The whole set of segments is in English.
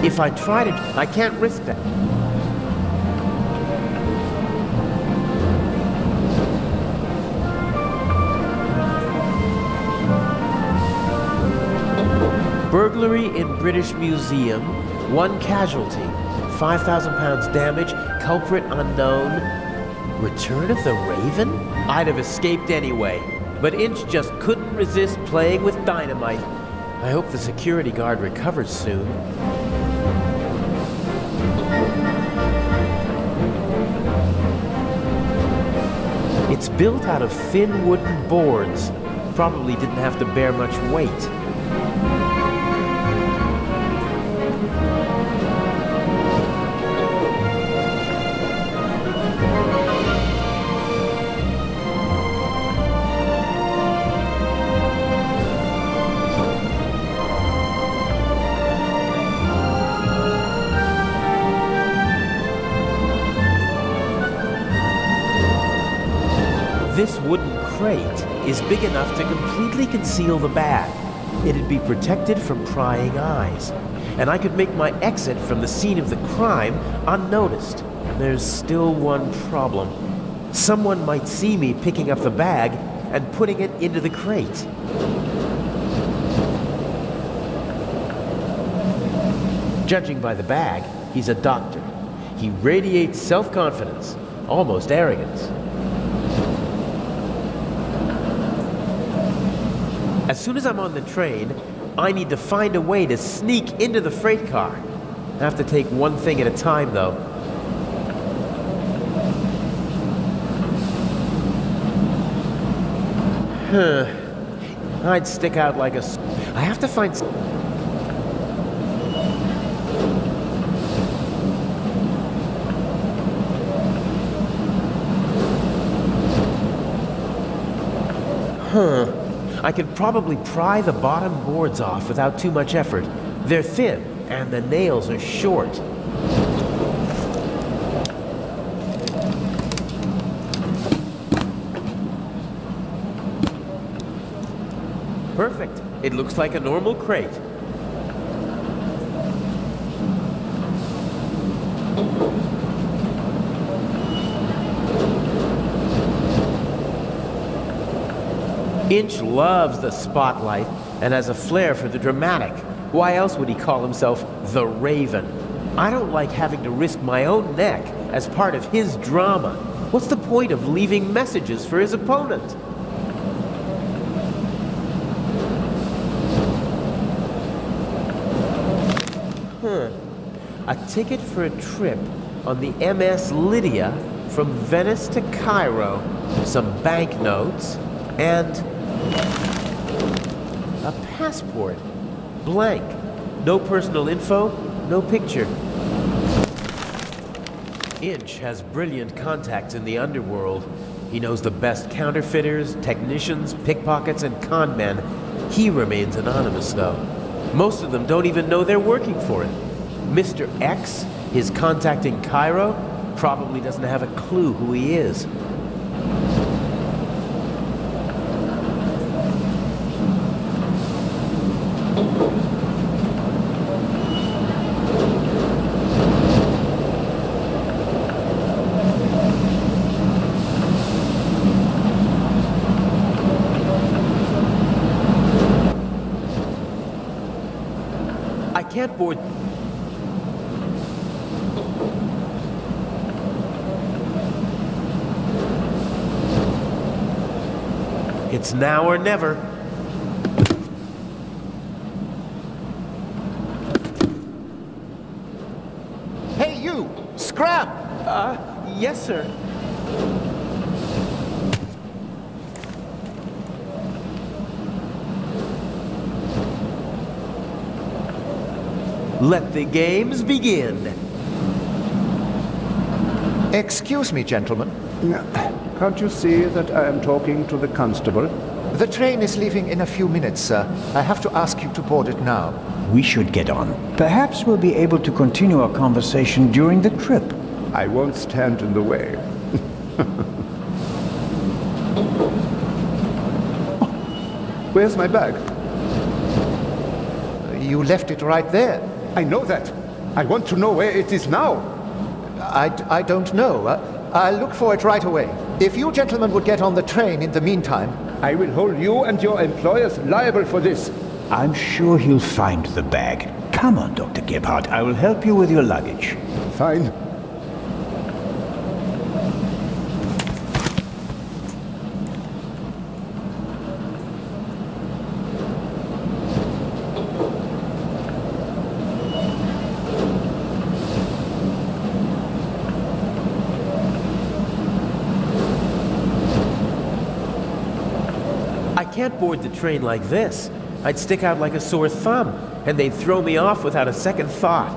If I tried it, I can't risk that. Burglary in British Museum, 1 casualty, 5,000 pounds damage, culprit unknown. Return of the Raven? I'd have escaped anyway, but Inch just couldn't resist playing with dynamite. I hope the security guard recovers soon. It's built out of thin wooden boards. Probably didn't have to bear much weight. This wooden crate is big enough to completely conceal the bag. It'd be protected from prying eyes, and I could make my exit from the scene of the crime unnoticed. There's still one problem. Someone might see me picking up the bag and putting it into the crate. Judging by the bag, he's a doctor. He radiates self-confidence, almost arrogance. As soon as I'm on the train, I need to find a way to sneak into the freight car. I have to take one thing at a time, though. I'd stick out like a... I have to find... I could probably pry the bottom boards off without too much effort. They're thin, and the nails are short. Perfect. It looks like a normal crate. Inch loves the spotlight and has a flair for the dramatic. Why else would he call himself the Raven? I don't like having to risk my own neck as part of his drama. What's the point of leaving messages for his opponent? A ticket for a trip on the MS Lydia from Venice to Cairo. Some banknotes and a passport. Blank. No personal info, no picture. Inch has brilliant contacts in the underworld. He knows the best counterfeiters, technicians, pickpockets, and con men. He remains anonymous, though. Most of them don't even know they're working for him. Mr. X, his contact in Cairo, probably doesn't have a clue who he is. I can't board... It's now or never. Hey, you! Scrap! Yes, sir. Let the games begin. Excuse me, gentlemen. Can't you see that I am talking to the constable? The train is leaving in a few minutes, sir. I have to ask you to board it now. We should get on. Perhaps we'll be able to continue our conversation during the trip. I won't stand in the way. Where's my bag? You left it right there. I know that. I want to know where it is now. I don't know. I'll look for it right away. If you gentlemen would get on the train in the meantime... I will hold you and your employers liable for this. I'm sure he'll find the bag. Come on, Dr. Gebhardt. I will help you with your luggage. Fine. I can't board the train like this. I'd stick out like a sore thumb, and they'd throw me off without a second thought.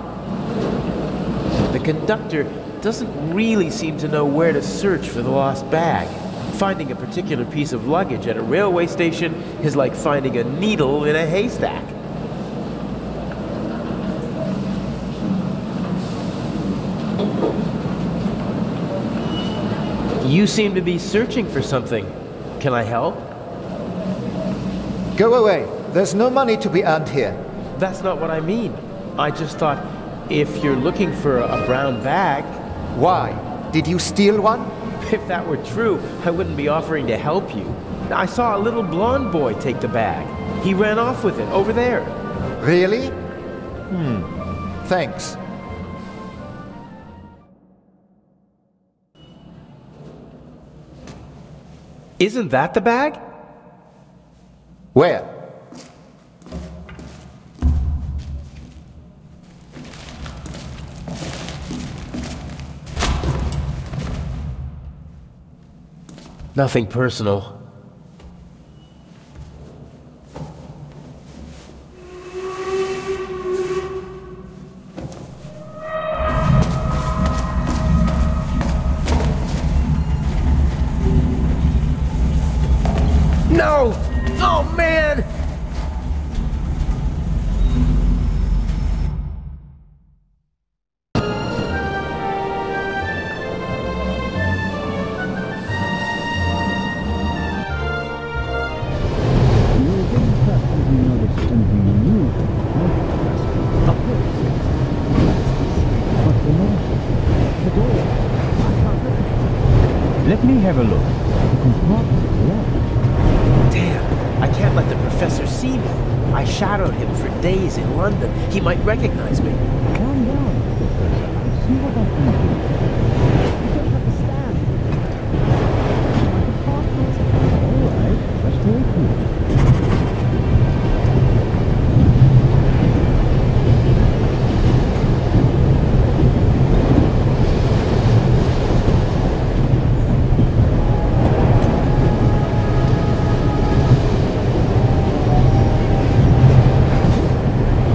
The conductor doesn't really seem to know where to search for the lost bag. Finding a particular piece of luggage at a railway station is like finding a needle in a haystack. You seem to be searching for something. Can I help? Go away. There's no money to be earned here. That's not what I mean. I just thought, if you're looking for a brown bag... Why? Did you steal one? If that were true, I wouldn't be offering to help you. I saw a little blonde boy take the bag. He ran off with it, over there. Really? Thanks. Isn't that the bag? Where? Nothing personal. No! Oh, man! Let me have a look. Damn, I can't let the professor see me. I shadowed him for days in London. He might recognize me. Calm down, Professor. I'll see what I can do. You don't understand. All right, that's very cool.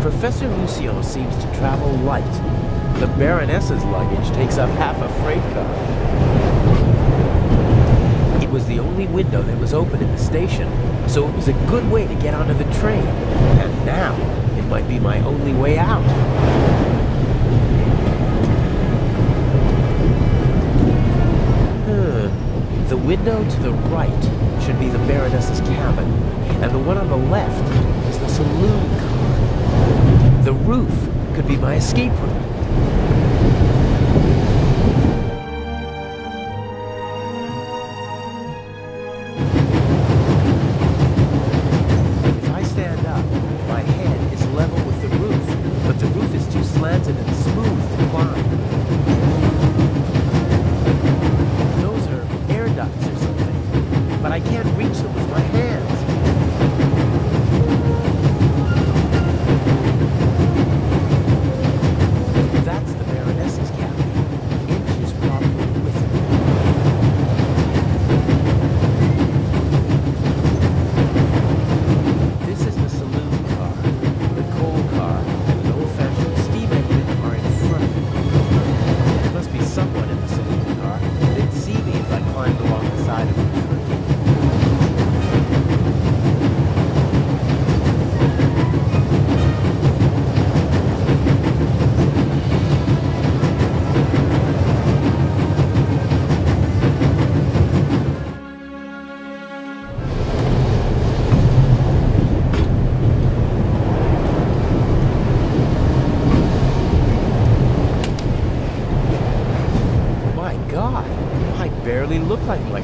Professor Lucien seems to travel light. The Baroness's luggage takes up half a freight car. It was the only window that was open in the station, so it was a good way to get onto the train. And now, it might be my only way out. The window to the right should be the Baroness's cabin, and the one on the left is the saloon car. The roof could be my escape route. If I stand up, my head is level with the roof, but the roof is too slanted and smooth to climb. Those are air ducts or something, but I can't reach them with my hands.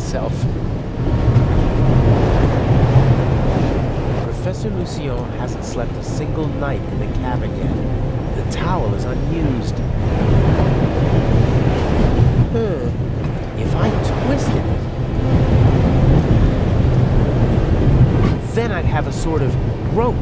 myself. Professor Lucien hasn't slept a single night in the cabin yet. The towel is unused. If I twisted it, then I'd have a sort of rope.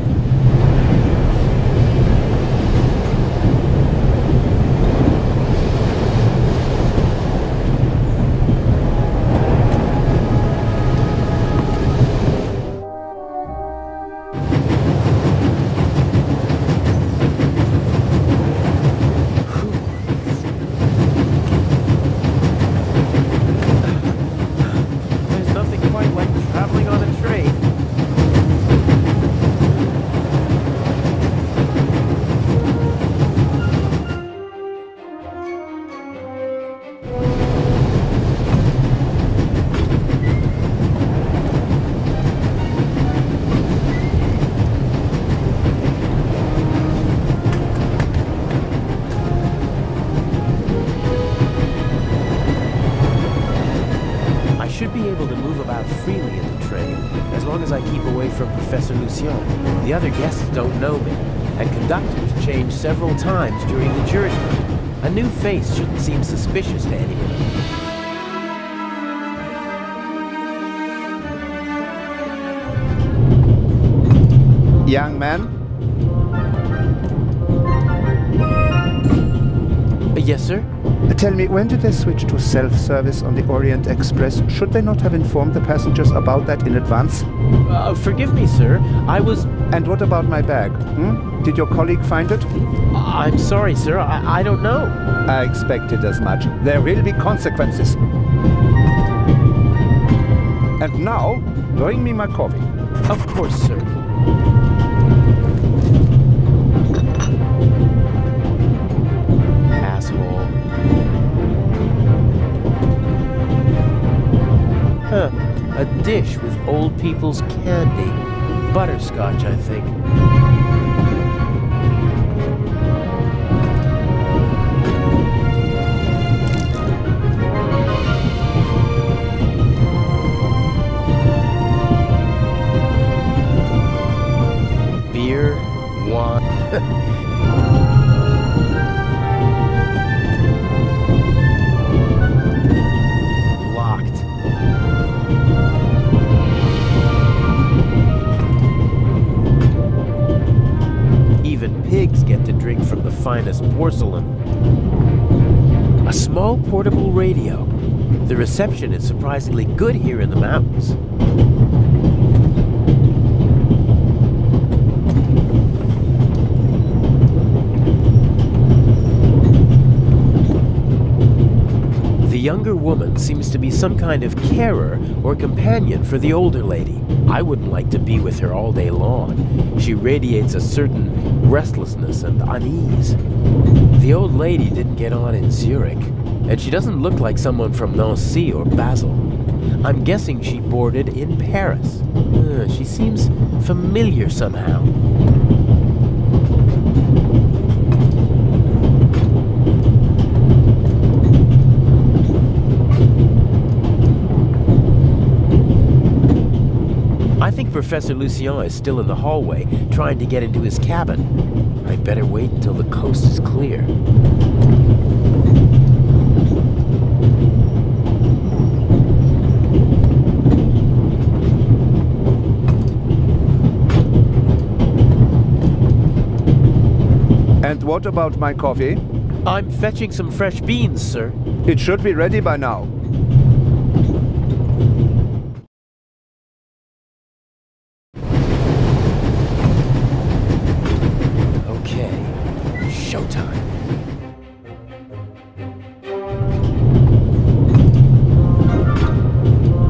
The other guests don't know me, and conductors change several times during the journey. A new face shouldn't seem suspicious to anyone. Young man? Yes, sir? Tell me, when did they switch to self-service on the Orient Express? Should they not have informed the passengers about that in advance? Forgive me, sir. I was... And what about my bag? Did your colleague find it? I'm sorry, sir. I don't know. I expected as much. There will be consequences. And now, bring me my coffee. Of course, sir. A dish with old people's candy. Butterscotch, I think. Beer, wine. Pigs get to drink from the finest porcelain. A small portable radio. The reception is surprisingly good here in the mountains. The younger woman seems to be some kind of carer or companion for the older lady. I wouldn't like to be with her all day long. She radiates a certain restlessness and unease. The old lady didn't get on in Zurich, and she doesn't look like someone from Nancy or Basel. I'm guessing she boarded in Paris. She seems familiar somehow. I think Professor Lucien is still in the hallway, trying to get into his cabin. I'd better wait until the coast is clear. And what about my coffee? I'm fetching some fresh beans, sir. It should be ready by now.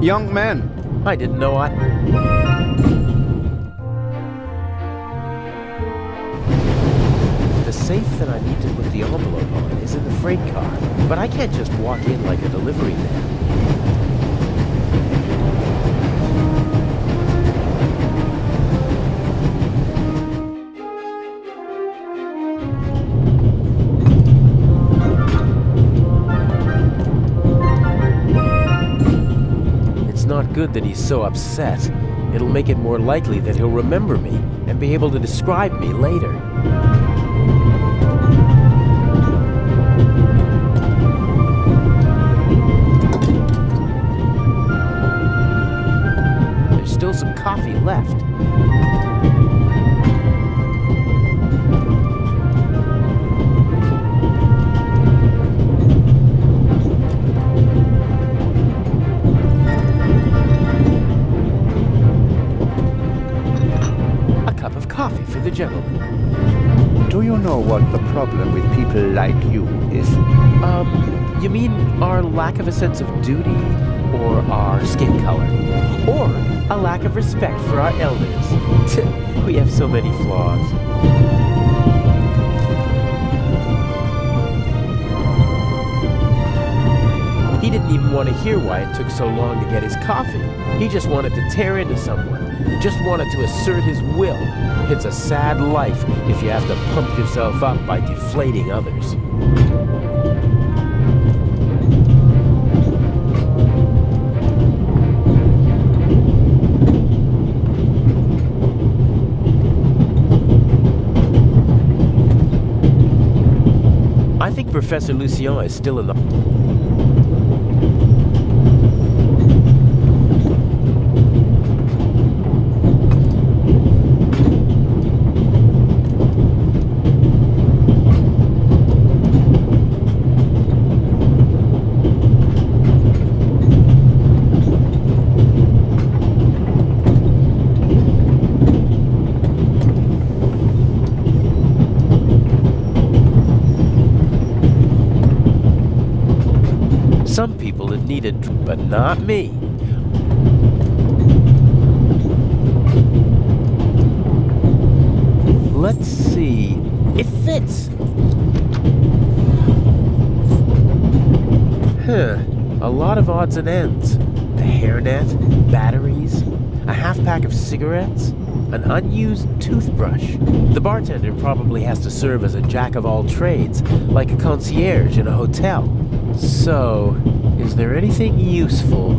Young man. I didn't know The safe that I need to put the envelope on is in the freight car, but I can't just walk in like a delivery man. good that he's so upset. It'll make it more likely that he'll remember me and be able to describe me later. There's still some coffee left. Coffee for the gentleman. Do you know what the problem with people like you is? You mean our lack of a sense of duty, or our skin color, or a lack of respect for our elders? We have so many flaws. He didn't even want to hear why it took so long to get his coffee. He just wanted to tear into someone. Just wanted to assert his will. It's a sad life if you have to pump yourself up by deflating others. I think Professor Lucien is still in the... Some people it needed, but not me. Let's see. It fits. A lot of odds and ends. The hairnet, batteries, a half pack of cigarettes, an unused toothbrush. The bartender probably has to serve as a jack of all trades, like a concierge in a hotel. So, is there anything useful?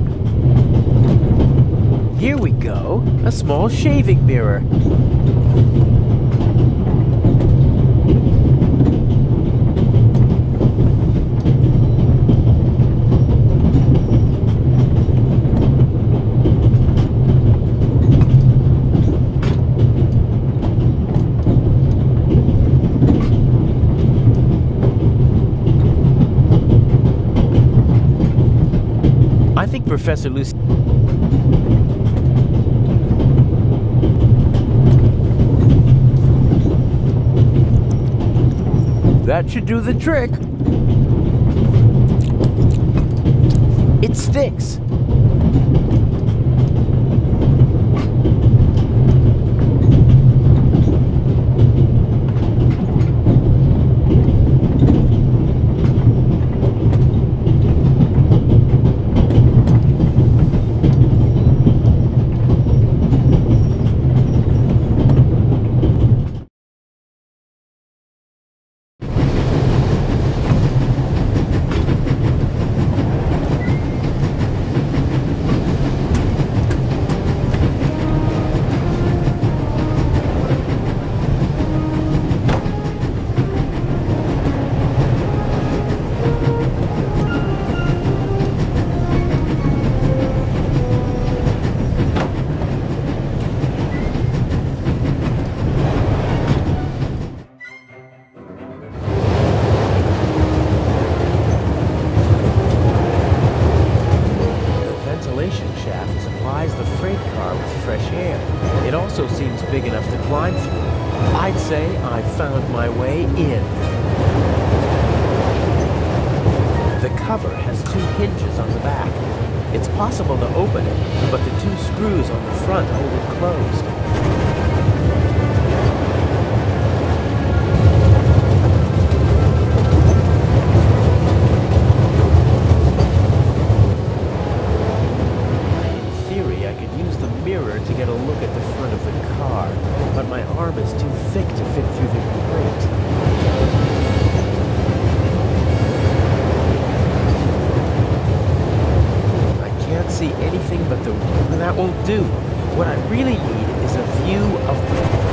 Here we go, a small shaving mirror. I think Professor Lucy... That should do the trick. It sticks. Big enough to climb through. I'd say I found my way in. The cover has 2 hinges on the back. It's possible to open it, but the 2 screws on the front hold it closed. To get a look at the front of the car, but my arm is too thick to fit through the grate. I can't see anything but the do. What I really need is a view of the...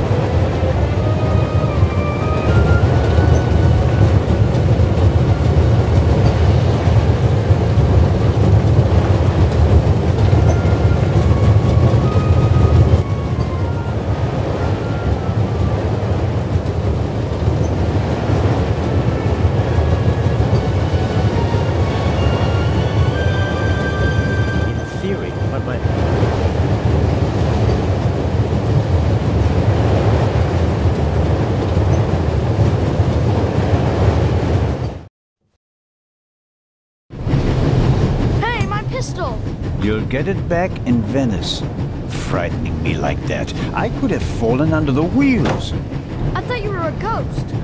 You'll get it back in Venice. Frightening me like that. I could have fallen under the wheels. I thought you were a ghost.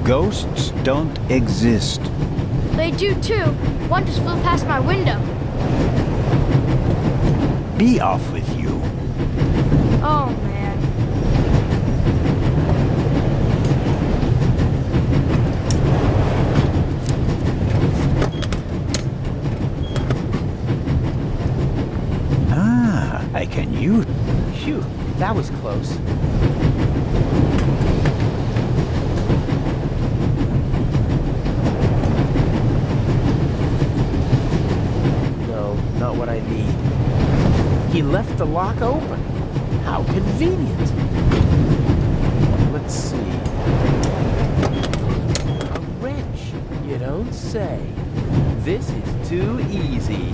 Ghosts don't exist. They do too. One just flew past my window. Be off with you. Oh, man. I can use... Phew, that was close. No, not what I need. He left the lock open. How convenient. Let's see. A wrench, you don't say. This is too easy.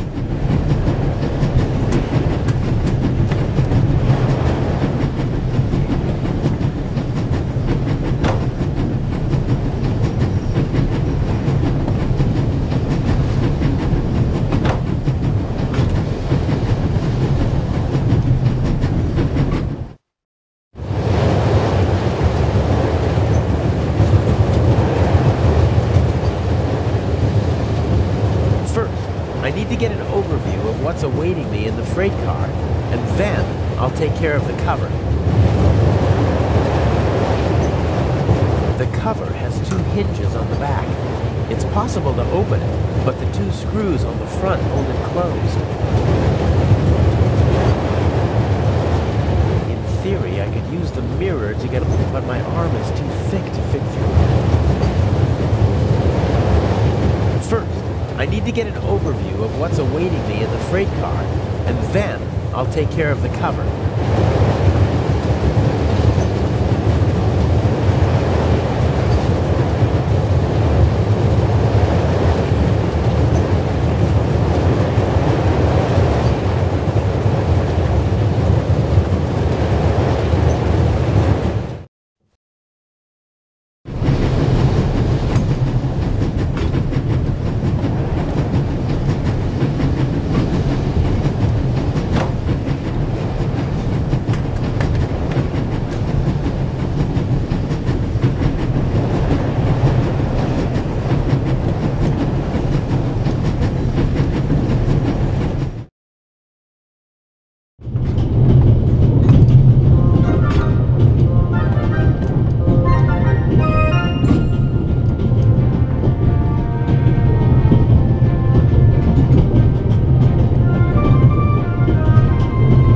To get an overview of what's awaiting me in the freight car, and then I'll take care of the cover. The cover has two hinges on the back. It's possible to open it, but the two screws on the front hold it closed. In theory, I could use the mirror to get, but my arm is too thick to fit through. First, I need to get an overview of what's awaiting me in the freight car, and then I'll take care of the cover.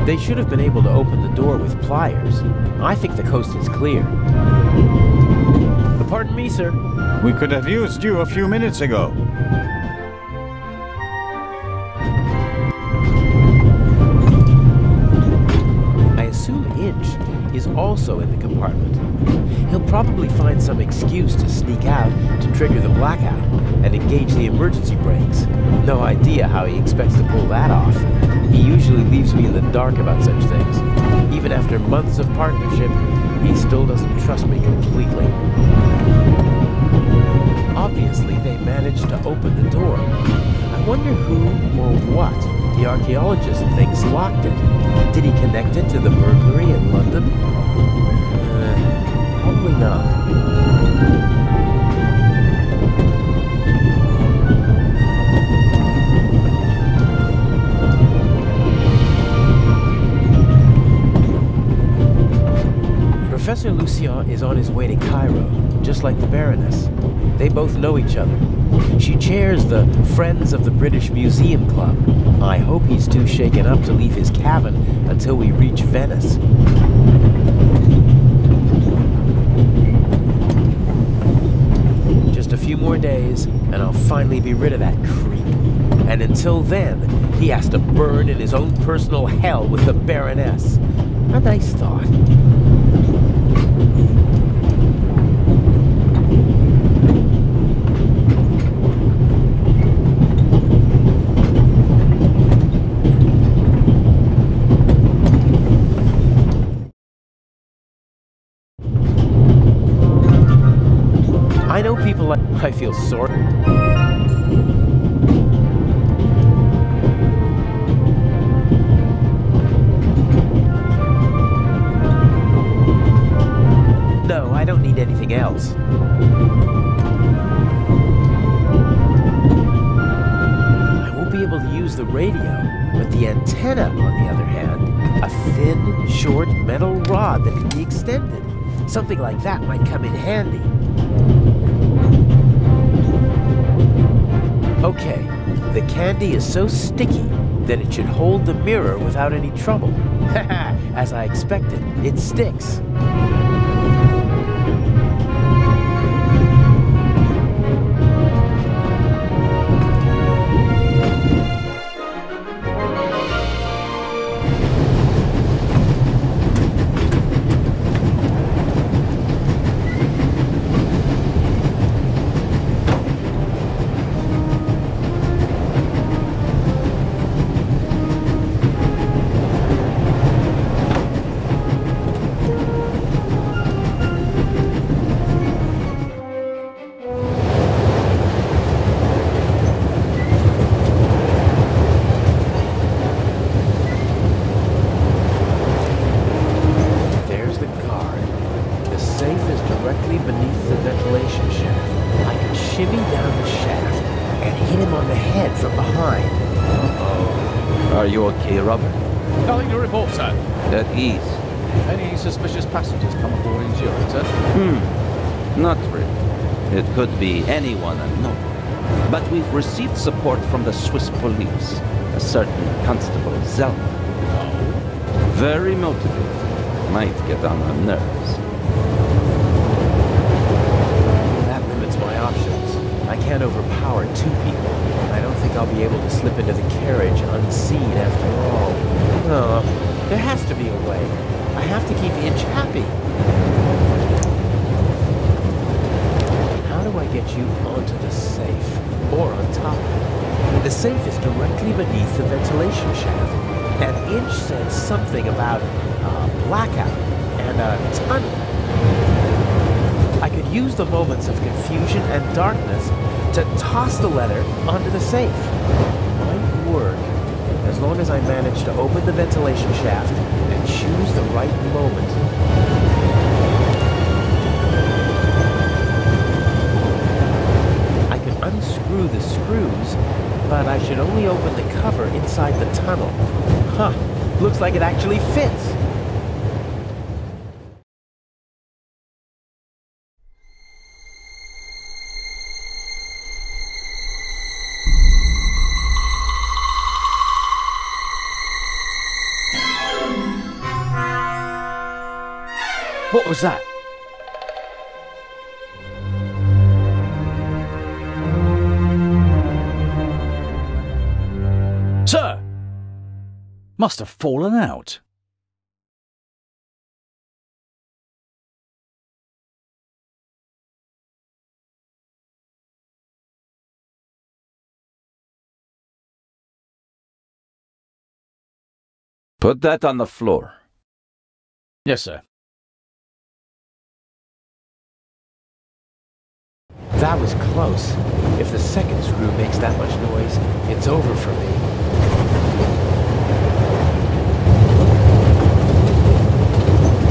They should have been able to open the door with pliers. I think the coast is clear. Pardon me, sir. We could have used you a few minutes ago. I assume Inch is also in the compartment. He'll probably find some excuse to sneak out to trigger the blackout and engage the emergency brakes. No idea how he expects to pull that off. He usually leaves me in the dark about such things. Even after months of partnership, he still doesn't trust me completely. Obviously, they managed to open the door. I wonder who or what the archaeologist thinks locked it. Did he connect it to the burglary in London? Probably not. Professor Lucien is on his way to Cairo, just like the Baroness. They both know each other. She chairs the Friends of the British Museum Club. I hope he's too shaken up to leave his cabin until we reach Venice. Just a few more days, and I'll finally be rid of that creep. And until then, he has to burn in his own personal hell with the Baroness. A nice thought. I know people like... I feel sorry. No, I don't need anything else. I won't be able to use the radio, but the antenna, on the other hand, a thin, short metal rod that can be extended. Something like that might come in handy. Okay, the candy is so sticky that it should hold the mirror without any trouble. Haha, as I expected, it sticks. Are you okay, Robert? Nothing to report, sir. At ease. Any suspicious passengers come aboard in Zurich, sir? Not really. It could be anyone unknown. But we've received support from the Swiss police. A certain Constable Zell. Oh? Very motivated. Might get on our nerves. That limits my options. I can't overpower two people. I don't think I'll be able to slip into the carriage unseen after all. Oh, there has to be a way. I have to keep Inch happy. How do I get you onto the safe? Or on top of it? The safe is directly beneath the ventilation shaft. And Inch said something about a blackout and a tunnel. I could use the moments of confusion and darkness to toss the letter onto the safe. Might work, as long as I manage to open the ventilation shaft and choose the right moment. I can unscrew the screws, but I should only open the cover inside the tunnel. Huh, looks like it actually fits. What was that? Sir! Must have fallen out. Put that on the floor. Yes, sir. That was close. If the second screw makes that much noise, it's over for me.